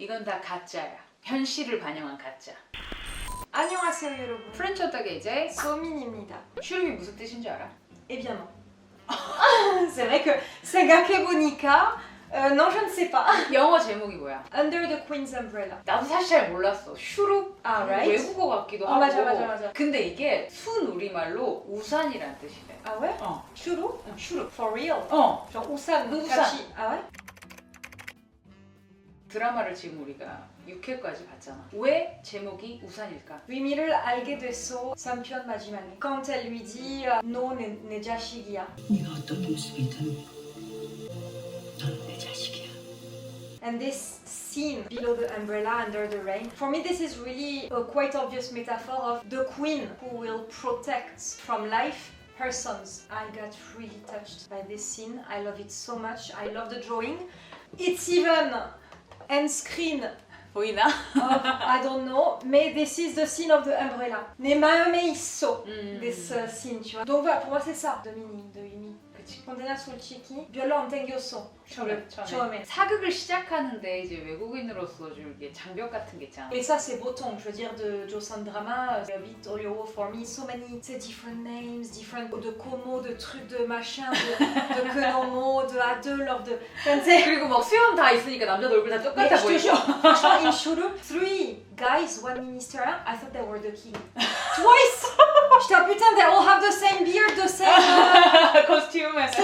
이건 다 가짜야. 현실을 반영한 가짜. 안녕하세요 여러분. 프렌치 어떻게 이제 소민입니다. 슈름이 무슨 뜻인지 알아? Eh bien non. C'est vrai que 생각해보니까 non je ne sais pas. 영어 제목이 뭐야? Under the Queen's Umbrella. 나도 사실 잘 몰랐어. 슈룹 아, right? 외국어 같기도 하고. 맞아. 근데 이게 순우리말로 우산이란 뜻이래. Ah ouais? 어. 슈루? 슈룹. For real? 어. Genre 우산. 우산. 같이. Ah ouais? 드라마를 지금 우리가 6회까지 봤잖아. 왜 제목이 우산일까? 의미를 알게 됐어 3편 마지막에. Quand elle lui dit 너 내 자식이야. 네가 어떤 모습이든 너는 내 자식이야. And this scene below the umbrella under the rain, for me this is really a quite obvious metaphor of the queen who will protect from life her sons. I got really touched by this scene. I love it so much. I love the drawing. It's even end screen 보이나? of, I don't know, mais this is the scene of the umbrella. 내 마음에 있어. This scene, tu vois. Donc voilà, pour moi c'est ça, de meaning, de 의미. 그치. 언제나 솔직히 별로 안 땡겼어. 처음에. 사극을 시작하는데 이제 외국인으로서 좀 이게 장벽 같은 게 있잖아. Et ça c'est Boton, je veux dire de Joseon Drama, a bit all for me, so many different names, different de Como, de trucs, de machin, de Konomo, de Adolf, de... 그리고 막 수염 다 있으니까 남자도 얼굴 다 Mais 똑같아 je te 보이죠? jure, franchement, in Shuru, 3 guys, 1 minister, I thought they were the king. Twice! J'étais ah putain, they all have the same beard, the same... 코스튬에서.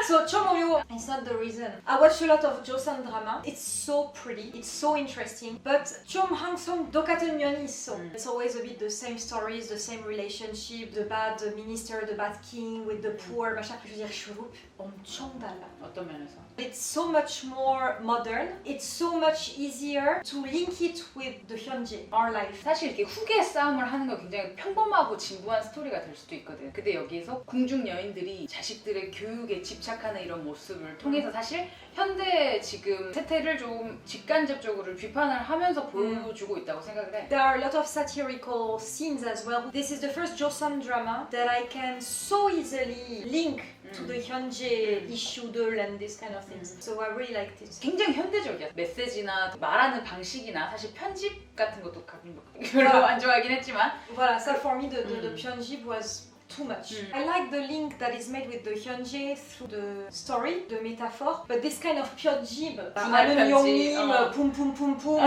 So, Chomoryo, it's not the reason. I watch a lot of Joseon Drama. It's so pretty, it's so interesting. But 좀 항상 똑같은 면이 있어. It's always a bit the same stories, the same relationship, the bad minister, the bad king with the poor, machin. Je veux dire, Shurup, 엄청 달라. 어떤 면에서? It's so much more modern. It's so much easier to link it with the 현재, our life. 사실 이렇게 후계 싸움을 하는 거 굉장히 평범하고 진부한 스토리가 될 수도 있거든. 근데 여기에서 궁중 여인들이 자식들의 교육에 집착하는 이런 모습을 통해서 사실 현대 지금 세태를 좀 직간접적으로 비판을 하면서 보여주고 있다고 생각을 해. There are a lot of satirical scenes as well. This is the first Joseon drama that I can so easily link to the 현재 issue들 and this kind of things. So I really liked it. 굉장히 현대적이야. 메시지나 말하는 방식이나 사실 편집 같은 것도 가끔 별로 안 좋아하긴 했지만 Voilà, ça for me the 편집 was too much. I like the link that is made with the 현재 through the story, the metaphor, but this kind of 편집, 편집, 형님, poum poum poum poum,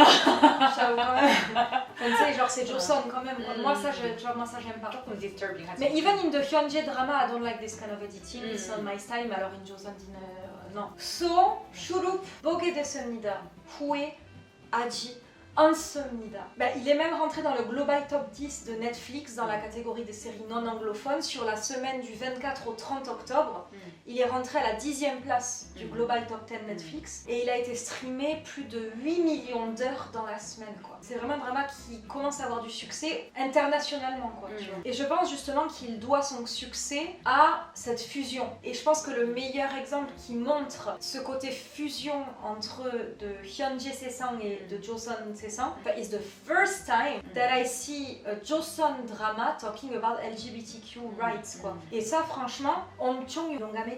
j'avoue quand même. Tu sais, genre c'est Joseon quand même. Moi ça, moi ça j'aime pas. 조금 disturbing 하지. Mais even in the 현재 drama, I don't like this kind of editing. It's not my style. Mais alors in Joseon non. So, 슈룹 보게 됐습니다. 후회, 아지, 않습니다. Il est même rentré dans le Global Top 10 de Netflix dans la catégorie des séries non anglophones sur la semaine du 24 au 30 octobre. Il est rentré à la 10e place du Global Top 10 Netflix et il a été streamé plus de 8 millions d'heures dans la semaine, quoi. C'est vraiment un drama qui commence à avoir du succès internationalement, quoi, tu vois. Et je pense justement qu'il doit son succès à cette fusion. Et je pense que le meilleur exemple qui montre ce côté fusion entre de Hyunjae Sesang et de Joseon Sesang is the first time that I see a Joseon drama talking about LGBTQ rights, quoi. Et ça, franchement, 엄청 용감했다.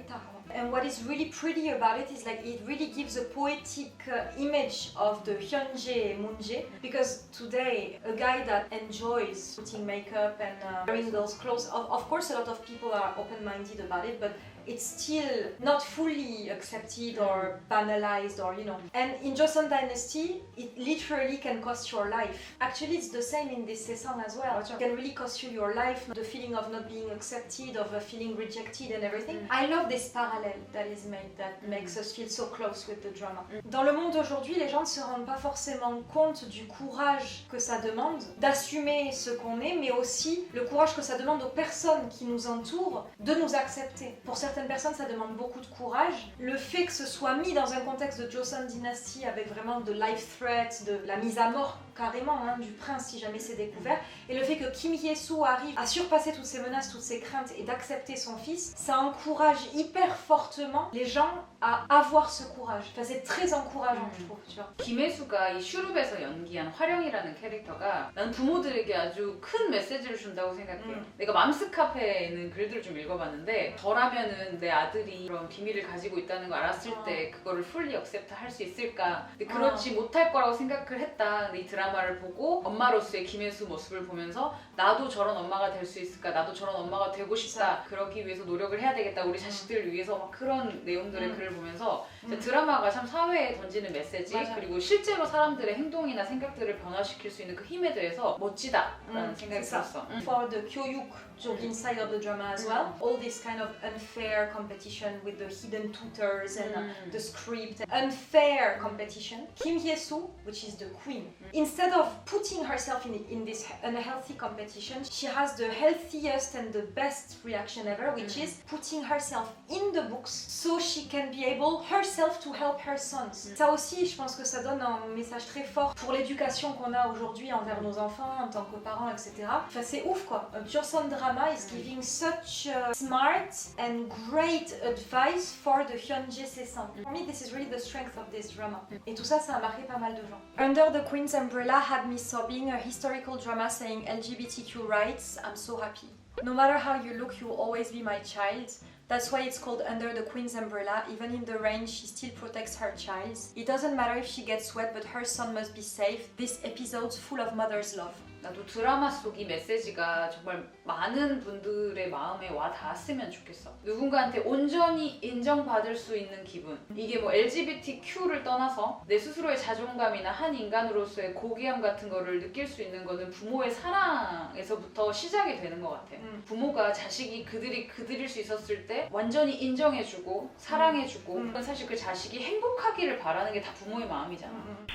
And what is really pretty about it is like it really gives a poetic image of the Hyunjae Moonjae, because today a guy that enjoys putting makeup and wearing girls' clothes, of course a lot of people are open-minded about it, but it's still not fully accepted or banalized or, you know. And in Joseon Dynasty, it literally can cost your life. Actually, it's the same in this Sesang as well. It can really cost you your life, the feeling of not being accepted, of feeling rejected and everything. I love this parallel that is made, that makes us feel so close with the drama. Dans le monde d'aujourd'hui, les gens ne se rendent pas forcément compte du courage que ça demande d'assumer ce qu'on est, mais aussi le courage que ça demande aux personnes qui nous entourent de nous accepter. Pour certaines personnes, ça demande beaucoup de courage. Le fait que ce soit mis dans un contexte de Joseon Dynasty avec vraiment de life threats, de la mise à mort carrément hein, du prince si jamais c'est découvert. Et le fait que Kim Hye-soo arrive à surpasser toutes ces menaces, toutes ces craintes et d'accepter son fils, ça encourage hyper fortement les gens à avoir ce courage. Enfin, c'est très encourageant, je trouve, tu vois. 김혜수가 이 슈룹에서 연기한 화령이라는 캐릭터가 난 부모들에게 아주 큰 메시지를 준다고 생각해. 내가 맘스 카페에 있는 글들을 좀 읽어봤는데 저라면은 내 아들이 그런 비밀을 가지고 있다는 걸 알았을 때 그거를 fully accept 할 수 있을까? 근데 그렇지 못할 거라고 생각을 했다. 근데 이 드라마를 보고 엄마로서의 김혜수 모습을 보면서 나도 저런 엄마가 될 수 있을까? 나도 저런 엄마가 되고 싶다. 그러기 위해서 노력을 해야 되겠다. 우리 자식들을 위해서 막 그런 내용들의 글을 보면서 드라마가 참 사회에 던지는 메시지 맞아. 그리고 실제로 사람들의 행동이나 생각들을 변화시킬 수 있는 그 힘에 대해서 멋지다라는 생각이 c'est ça. 들었어. For the Kyoyuk joke inside of the drama as well, all this kind of unfair competition with the hidden tutors and the script, unfair competition. Kim Hye-soo, which is the queen, instead of putting herself in this unhealthy competition, she has the healthiest and the best reaction ever, which is putting herself in the books so she can be able herself to help her sons. Ça aussi, je pense que ça donne un message très fort pour l'éducation qu'on a aujourd'hui envers nos enfants en tant que parents, etc. Enfin, c'est ouf quoi. Joseon Drama is giving such smart and great advice for the Hyunjae Sesang. For me, this is really the strength of this drama. Et tout ça, ça a marqué pas mal de gens. Under the Queen's Umbrella had me sobbing, a historical drama saying LGBTQ rights. I'm so happy. No matter how you look, you'll always be my child. That's why it's called Under the Queen's Umbrella. Even in the rain, she still protects her child. It doesn't matter if she gets wet, but her son must be safe. This episode's full of mother's love. 나도 드라마 속 이 메시지가 정말 많은 분들의 마음에 와 닿았으면 좋겠어. 누군가한테 온전히 인정받을 수 있는 기분. 이게 뭐 LGBTQ를 떠나서 내 스스로의 자존감이나 한 인간으로서의 고귀함 같은 거를 느낄 수 있는 거는 부모의 사랑에서부터 시작이 되는 것 같아. 부모가 자식이 그들일 수 있었을 때 완전히 인정해주고 사랑해주고 그건 사실 그 자식이 행복하기를 바라는 게 다 부모의 마음이잖아.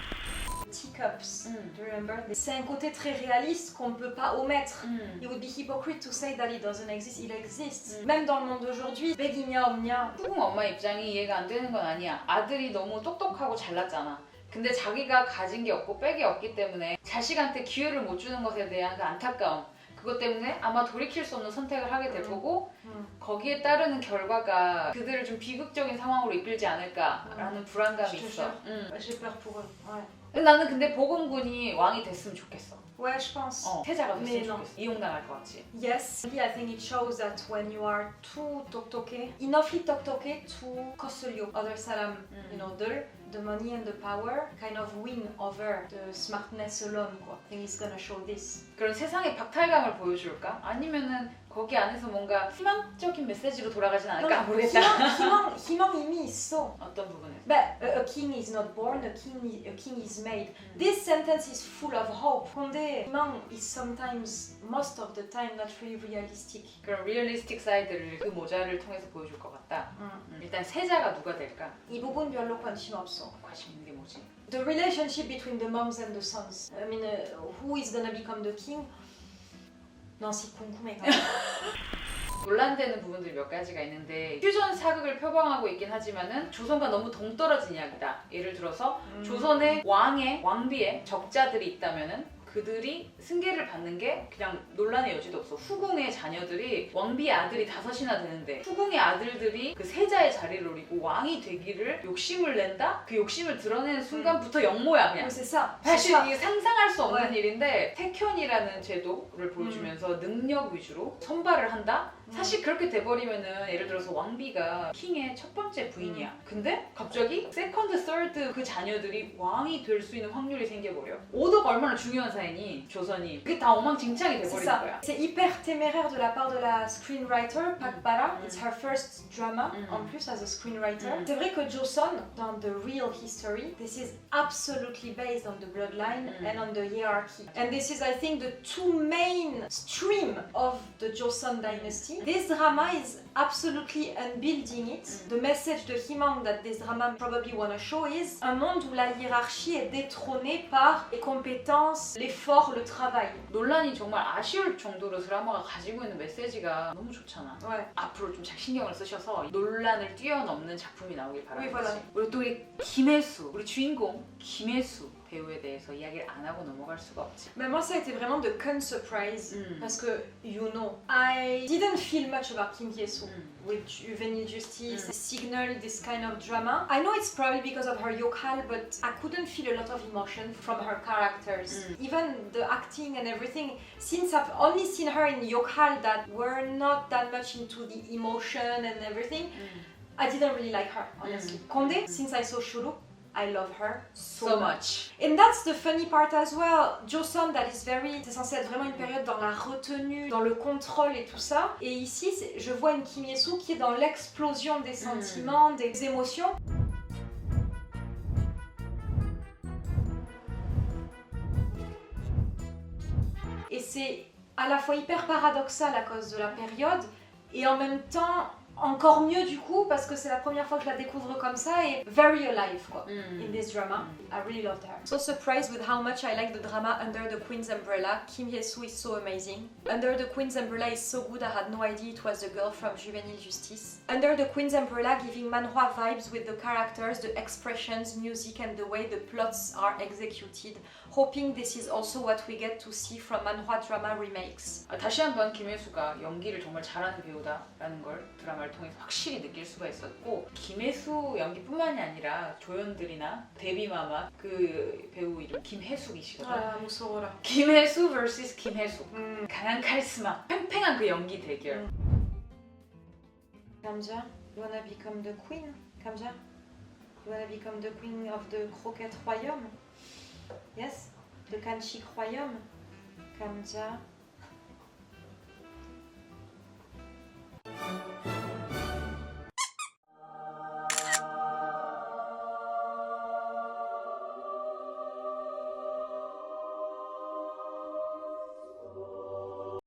Teacups, do you remember? C'est un côté très réaliste qu'on ne peut pas omettre. It would be hypocrite to say that it doesn't exist. It exists. Même dans le monde d'aujourd'hui, 백이냐 없냐. 후궁 엄마 입장이 이해가 안 되는 건 아니야. 아들이 너무 똑똑하고 잘났잖아. 근데 자기가 가진 게 없고 백이 없기 때문에 자식한테 기회를 못 주는 것에 대한 그 안타까움. 그것 때문에 아마 돌이킬 수 없는 선택을 하게 될 거고 거기에 따르는 결과가 그들을 좀 비극적인 상황으로 이끌지 않을까라는 불안감이 있어. J'ai peur pour eux. Ouais. 나는 근데 보건군이 왕이 됐으면 좋겠어. Ouais, je pense. 태자가 됐으면 Mais non. 좋겠어. 이용당할 것 같지. Yes, I think it shows that when you are too toktoke, enoughly toktoke to kosulyo, other salam, you know, the money and the power kind of win over the smartness alone. quoi. I think it's gonna show this. 그런 세상의 박탈감을 보여줄까? 아니면은 거기 안에서 뭔가 희망적인 메시지로 돌아가진 않을까? 모르겠다. 희망 이미 있어. 어떤 부분에서? But a king is not born, a king is made. This sentence is full of hope. 근데 희망 is sometimes, most of the time, not really realistic. 그런 리얼리스틱 사이드를 그 모자를 통해서 보여줄 것 같다. 일단 세자가 누가 될까? 이 부분 별로 관심 없어. 관심 있는 게 뭐지? The relationship between the moms and the sons. I mean, who is gonna become the king? 난 시 궁금해. 논란되는 부분들이 몇 가지가 있는데 퓨전 사극을 표방하고 있긴 하지만은 조선과 너무 동떨어진 이야기다. 예를 들어서 조선의 왕비의 적자들이 있다면은 그들이 승계를 받는 게 그냥 논란의 여지도 없어. 후궁의 자녀들이 왕비의 아들이 5이나 되는데 후궁의 아들들이 그 세자의 자리를 노리고 왕이 되기를 욕심을 낸다? 그 욕심을 드러내는 순간부터 역모야 그냥. 사실 이게 상상할 수 없는 일인데 태견이라는 제도를 보여주면서 능력 위주로 선발을 한다? 사실 그렇게 돼버리면은 예를 들어서 왕비가 킹의 첫 번째 부인이야. 근데 갑자기 세컨드, 서드 그 자녀들이 왕이 될 수 있는 확률이 생겨버려. 오더가 얼마나 중요한 사이니 조선이. 그게 다 엉망진창이 돼버리는 거야. C'est hyper téméraire de la part de la screenwriter Park Bara. It's her first drama en plus as a screenwriter. C'est vrai que Joseon, dans the real history, this is absolutely based on the bloodline and on the hierarchy. And this is, I think, the two main stream of the Joseon dynasty. This drama is absolutely unbuilding it. The message de Himang that this drama probably want to show is un monde où la hiérarchie est détrônée par les compétences, l'effort, le travail. 논란이 정말 아쉬울 정도로 드라마가 가지고 있는 메시지가 너무 좋잖아. Ouais. 앞으로 좀 잘 신경을 쓰셔서 논란을 뛰어넘는 작품이 나오길 바랍니다. Oui, voilà. 우리 또 우리 김혜수, 우리 주인공 김혜수 배우에 대해서 이야기를 안 하고 넘어갈 수가 없지. Mais moi, ça a été vraiment de con surprise. Mm. Parce que, you know, I didn't feel much about Kim Hye-soo. With Juvenile Justice, Signal, this kind of drama. I know it's probably because of her yokhal, but I couldn't feel a lot of emotion from her characters. Even the acting and everything, since I've only seen her in yokhal that were not that much into the emotion and everything, I didn't really like her, honestly. Condé, since I saw Shurup, I love her So much. And that's the funny part as well. Joseon, that is very... C'est censé être vraiment une période dans la retenue, dans le contrôle et tout ça. Et ici, je vois une Kim Hye-soo qui est dans l'explosion des sentiments, des émotions. Et c'est à la fois hyper paradoxal à cause de la période et en même temps encore mieux du coup parce que c'est la première fois que je la découvre comme ça et very alive quoi in this drama. I really loved her. So surprised with how much I like the drama Under the Queen's Umbrella. Kim Hye-soo is so amazing. Under the Queen's Umbrella is so good I had no idea it was the girl from Juvenile Justice. Under the Queen's Umbrella giving manhwa vibes with the characters, the expressions, music and the way the plots are executed. Hoping this is also what we get to see from manhwa drama remakes. 다시 한번 김혜수가 연기를 정말 잘하는 배우다라는 걸 드라마를 통해서 확실히 느낄 수가 있었고 김혜수 연기뿐만이 아니라 조연들이나 데뷔마마 그 배우 이름 김혜숙이시거든. 아 무서워라. 김혜수 vs 김혜숙. 강한 카리스마, 팽팽한 그 연기 대결. Kamja, you wanna become the queen? Kamja, you wanna become the queen of the Croquette Royaume? Yes, the Kanchik Royaume. Kamja.